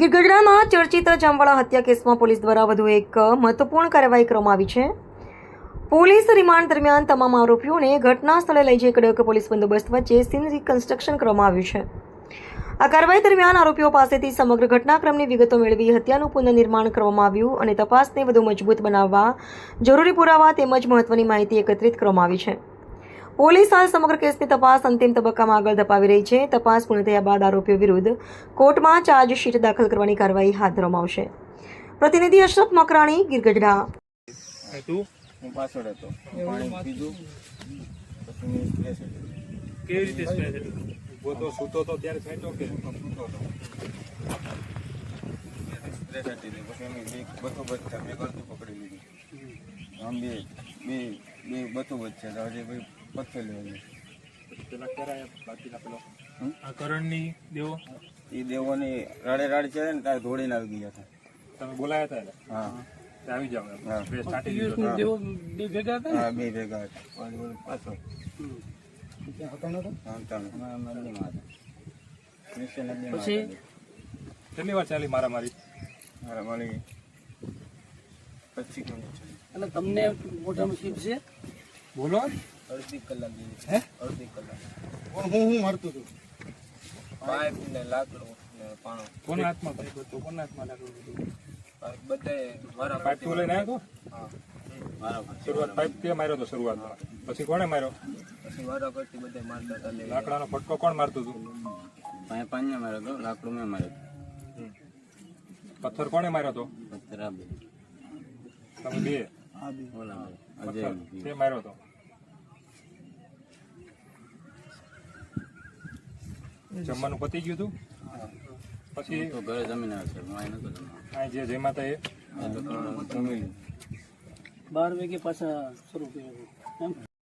ગીરગઢડામાં ચર્ચિત જામવાળા હત્યા કેસમાં પોલીસ દ્વારા વધુ એક મહત્વપૂર્ણ કાર્યવાહી કરવામાં આવી છે. પોલીસ રિમાન્ડ દરમિયાન તમામ આરોપીઓને ઘટના સ્થળે લઈ જઈ કડક પોલીસ બંદોબસ્ત વચ્ચે સીન રિકન્સ્ટ્રક્શન કરવામાં આવ્યું છે. આ કાર્યવાહી દરમિયાન આરોપીઓ પાસેથી સમગ્ર ઘટનાક્રમની વિગતો મેળવી હત્યાનું પુનર્નિર્માણ કરવામાં આવ્યું અને તપાસને વધુ મજબૂત બનાવવા જરૂરી પુરાવા તેમજ મહત્વની માહિતી એકત્રિત કરવામાં આવી છે. પોલીસ હાલ સમગ્ર કેસની તપાસ અંતિમ તબક્કામાં આગળ ધપાવી રહી છે. તપાસ પૂર્ણ થયા બાદ આરોપીઓ વિરુદ્ધ કોર્ટમાં ચાર્જશીટ દાખલ કરવાની કાર્યવાહી હાથ ધરવામાં આવશે. પ્રતિનિધિ અશરફ મકરાણી, ગીરગઢડા. હું પાછળ હતો, પાણી પીધું, પછી મેં સ્પ્રેસ હતું. કેવી રીતે સ્પ્રેસ હતું? ગોતો સૂતો તો ત્યારે છાંટ્યો કે સૂતો હતો સ્પ્રેસ હતી ને પછી અમે બે બતો બચ્ચા બે ગળતું પકડી લીધી. આમ બે બે બે બતો બચ્ચા તો હજી ભાઈ પથ્થર લેવા પેલા ક્યારે બાકીના પેલો આ કરણની દેવો એ દેવોની રાડે રાડ છે ને ત્યારે ધોડીને આવી ગયા હતા. તમે બોલાયા હતા એટલે હા આવી જાવ હા. સ્પ્રેસ છાંટી દીધો. બે ભેગા હતા પાછળ પછી કેટલી વાર ચાલી મારામારી? મારી 25 મિનિટ એટલે તમને મોટા મુશ્કેલ છે. બોલો. અડધી કલાક જેવી. હે? અડધી કલાક હું મારતું હતું. પાઇપ ને લાકડું ને પાણો કોના હાથમાં પાઇપ હતો? કોના હાથમાં લાકડું હતું? બધાએ મારા પાઇપ તું લઈને આવ્યો હતો? હા મારા શરૂઆત પાઇપ તે માર્યો હતો શરૂઆતમાં, પછી કોણે માર્યો? પછી મારા પરથી બધા મારતા હતા. લાકડાનો ફટકો કોણ મારતું હતું? પાંચ માર્યો હતો, લાકડું મેં માર્યો પથ્થર કોણે માર્યો હતો? પથ્થર આ બે તમે બે? ઓલા પથ્થર તે માર્યો હતો. જમવાનું પતી ગયું હતું? પછી તો ઘરે જમીન આવે છે, હું અહીં નતો આ જે જમ્યા હતા એ જમી લીધું. 12 વાગે પાછા શરૂ કર્યું એમ.